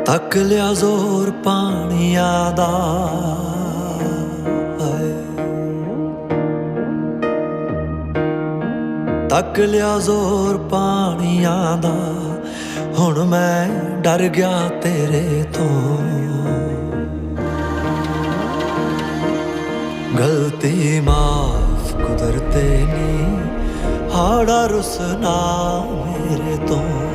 ਤੱਕ ਲਿਆ ਜ਼ੋਰ ਪਾਣੀਆਂ ਦਾ ਤੱਕ ਲਿਆ ਜ਼ੋਰ ਪਾਣੀਆਂ ਦਾ ਹੁਣ ਮੈਂ ਡਰ ਗਿਆ ਤੇਰੇ ਤੋਂ ਗਲਤੀ ਮਾਫ ਕੁਦਰਤੇ ਨੀ ਹਾੜਾ ਰੁਸਨਾ ਮੇਰੇ ਤੋਂ